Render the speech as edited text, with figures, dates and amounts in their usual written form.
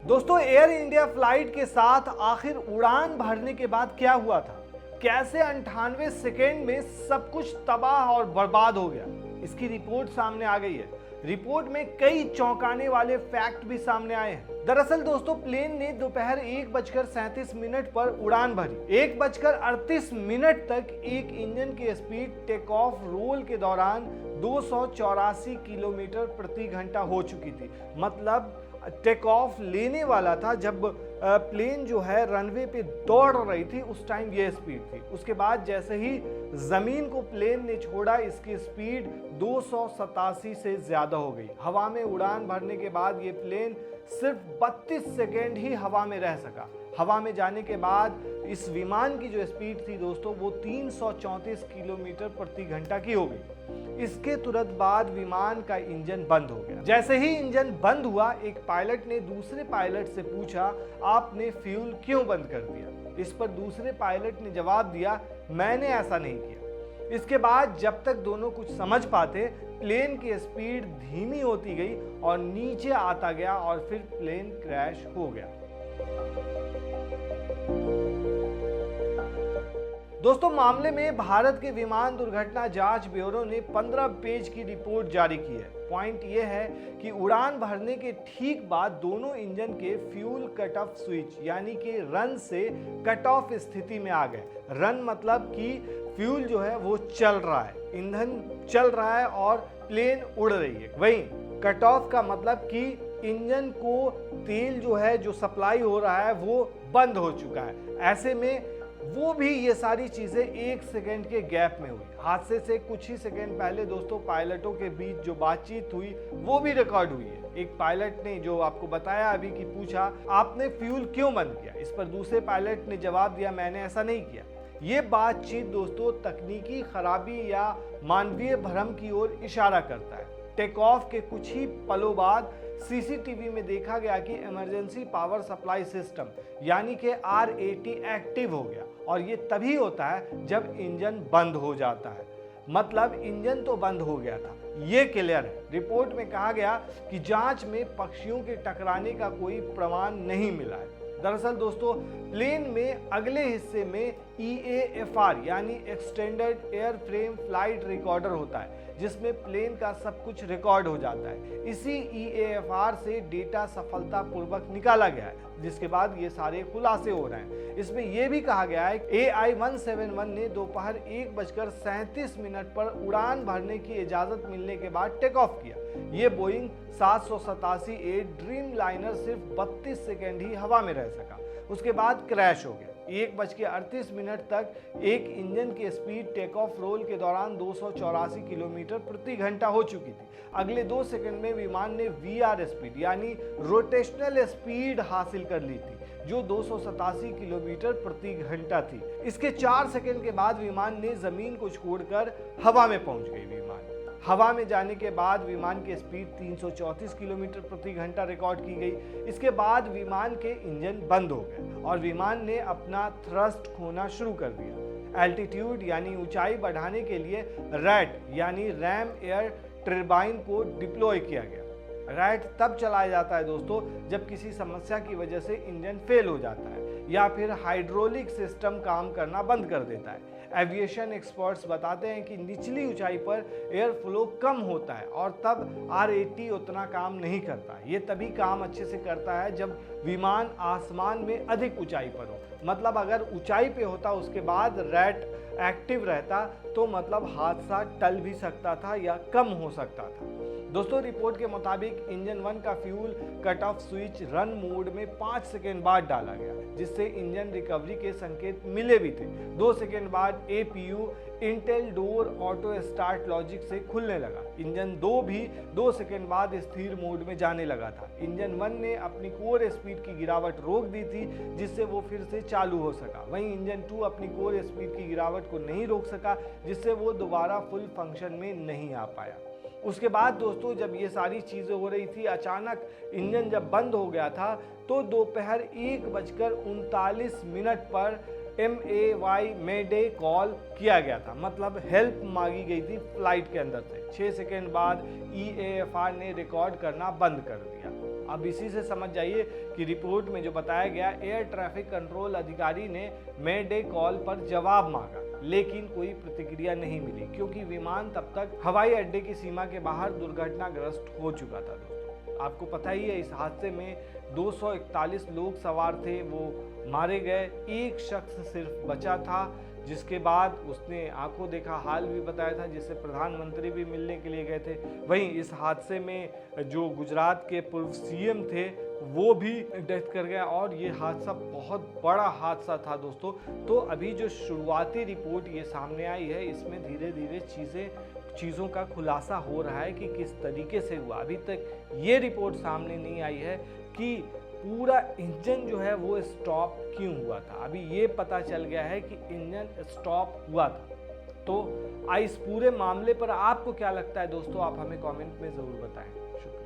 दोस्तों, air India flight के साथ आखिर उड़ान भरने के बाद क्या हुआ था? कैसे 98 सेकेंड में सब कुछ तबाह और बर्बाद हो गया? इसकी रिपोर्ट सामने आ गई है। रिपोर्ट में कई चौंकाने वाले फैक्ट भी सामने आए हैं। दरअसल दोस्तों, प्लेन ने दोपहर 1:37 पर उड़ान भरी। 1:38 तक एक इंजन की स्पीड टेक ऑफ रोल के दौरान 284 किलोमीटर प्रति घंटा हो चुकी थी। मतलब टेक ऑफ लेने वाला था, जब प्लेन जो है रनवे पे दौड़ रही थी उस टाइम ये स्पीड थी। उसके बाद जैसे ही जमीन को प्लेन ने छोड़ा, इसकी स्पीड 287 से ज्यादा हो गई। हवा में उड़ान भरने के बाद ये प्लेन सिर्फ 32 सेकेंड ही हवा में रह सका। हवा में जाने के बाद इस विमान की जो स्पीड थी दोस्तों, वो 334 किलोमीटर प्रति घंटा की हो गई। इसके तुरंत बाद विमान का इंजन बंद हो गया। जैसे ही इंजन बंद हुआ, एक पायलट ने दूसरे पायलट से पूछा, आपने फ्यूल क्यों बंद कर दिया? इस पर दूसरे पायलट ने जवाब दिया, मैंने ऐसा नहीं किया। इसके बाद जब तक दोनों कुछ समझ पाते, प्लेन की स्पीड धीमी होती गई और नीचे आता गया और फिर प्लेन क्रैश हो गया। दोस्तों, मामले में भारत के विमान दुर्घटना जांच ब्यूरो ने 15 पेज की रिपोर्ट जारी की है। पॉइंट यह है कि उड़ान भरने के ठीक बाद दोनों इंजन के फ्यूल कट ऑफ स्विच यानी कि रन से कट ऑफ स्थिति में आ गए। रन मतलब कि फ्यूल जो है वो चल रहा है, ईंधन चल रहा है और प्लेन उड़ रही है। वहीं कट ऑफ का मतलब कि इंजन को तेल जो है, जो सप्लाई हो रहा है, वो बंद हो चुका है। ऐसे में वो भी ये सारी चीजें 1 सेकेंड के गैप में हुई। हादसे से कुछ ही सेकेंड पहले दोस्तों पायलटों के बीच जो बातचीत हुई वो भी रिकॉर्ड हुई है। एक पायलट ने जो आपको बताया अभी कि पूछा, आपने फ्यूल क्यों बंद किया? इस पर दूसरे पायलट ने जवाब दिया, मैंने ऐसा नहीं किया। ये बातचीत दोस्तों तकनीकी खराबी या मानवीय भ्रम की ओर इशारा करता है। टेक ऑफ के कुछ ही पलों बाद सीसीटीवी में देखा गया कि इमरजेंसी पावर सप्लाई सिस्टम यानी कि RAT एक्टिव हो गया, और ये तभी होता है जब इंजन बंद हो जाता है। मतलब इंजन तो बंद हो गया था, ये क्लियर है। रिपोर्ट में कहा गया कि जांच में पक्षियों के टकराने का कोई प्रमाण नहीं मिला है। दरअसल दोस्तों, प्लेन में अगले हिस्से में EAFR यानी extended air frame flight recorder होता है, जिसमें प्लेन का सब कुछ रिकॉर्ड हो जाता है। इसी EAFR से डेटा सफलतापूर्वक निकाला गया है, जिसके बाद ये सारे खुलासे हो रहे हैं। इसमें यह भी कहा गया है AI-171 ने दोपहर 1:37 पर उड़ान भरने की इजाजत मिलने के बाद टेक ऑफ किया। ये बोइंग 787 ड्रीम लाइनर सिर्फ 32 सेकेंड ही हवा में रह सका, उसके बाद क्रैश हो गया। 1:38 तक एक इंजन की स्पीड टेक ऑफ रोल के दौरान 284 किलोमीटर प्रति घंटा हो चुकी थी। अगले 2 सेकंड में विमान ने VR स्पीड यानी रोटेशनल स्पीड हासिल कर ली थी, जो 287 किलोमीटर प्रति घंटा थी। इसके 4 सेकंड के बाद विमान ने जमीन को छोड़कर हवा में पहुंच गई। विमान हवा में जाने के बाद विमान की स्पीड 334 किलोमीटर प्रति घंटा रिकॉर्ड की गई। इसके बाद विमान के इंजन बंद हो गए और विमान ने अपना थ्रस्ट खोना शुरू कर दिया। एल्टीट्यूड यानी ऊंचाई बढ़ाने के लिए रैट यानी रैम एयर टर्बाइन को डिप्लॉय किया गया। रैट तब चलाया जाता है दोस्तों जब किसी समस्या की वजह से इंजन फेल हो जाता है या फिर हाइड्रोलिक सिस्टम काम करना बंद कर देता है। एविएशन एक्सपर्ट्स बताते हैं कि निचली ऊंचाई पर एयर फ्लो कम होता है और तब RAT उतना काम नहीं करता। ये तभी काम अच्छे से करता है जब विमान आसमान में अधिक ऊंचाई पर हो। मतलब अगर ऊंचाई पे होता उसके बाद रैट एक्टिव रहता तो मतलब हादसा टल भी सकता था या कम हो सकता था। दोस्तों, रिपोर्ट के मुताबिक इंजन 1 का fuel cut off switch run mode में 5 सेकेंड बाद डाला गया, जिससे इंजन रिकवरी के संकेत मिले भी थे। 2 सेकेंड बाद APU Intel door auto start logic से खुलने लगा। इंजन 2 भी 2 सेकेंड बाद स्थिर मोड में जाने लगा था। इंजन 1 ने अपनी कोर स्पीड की गिरावट रोक दी थी, जिससे वो फिर से चालू हो सका। वहीं इंजन 2 अपनी कोर स्पीड की गिरावट को नहीं रोक सका, जिससे वो दोबारा फुल फंक्शन में नहीं आ पाया। उसके बाद दोस्तों, जब ये सारी चीज़ें हो रही थी, अचानक इंजन जब बंद हो गया था तो दोपहर 1:39 पर MAY मेडे कॉल किया गया था। मतलब हेल्प मांगी गई थी फ्लाइट के अंदर से। 6 सेकेंड बाद EAFR ने रिकॉर्ड करना बंद कर दिया। अब इसी से समझ जाइए कि रिपोर्ट में जो बताया गया, एयर ट्रैफिक कंट्रोल अधिकारी ने मेडे कॉल पर जवाब मांगा, लेकिन कोई प्रतिक्रिया नहीं मिली क्योंकि विमान तब तक हवाई अड्डे की सीमा के बाहर दुर्घटनाग्रस्त हो चुका था। दोस्तों, आपको पता ही है इस हादसे में 241 लोग सवार थे, वो मारे गए, एक शख्स सिर्फ बचा था, जिसके बाद उसने आंखों देखा हाल भी बताया था, जिससे प्रधानमंत्री भी मिलने के लिए गए थे। वहीं इस हादसे में जो गुजरात के पूर्व सीएम थे वो भी डेथ कर गया और ये हादसा बहुत बड़ा हादसा था। दोस्तों, तो अभी जो शुरुआती रिपोर्ट ये सामने आई है, इसमें धीरे धीरे चीज़ों का खुलासा हो रहा है कि किस तरीके से हुआ। अभी तक ये रिपोर्ट सामने नहीं आई है कि पूरा इंजन जो है वो स्टॉप क्यों हुआ था। अभी ये पता चल गया है कि इंजन स्टॉप हुआ था। तो इस पूरे मामले पर आपको क्या लगता है दोस्तों, आप हमें कमेंट में ज़रूर बताएं। शुक्रिया।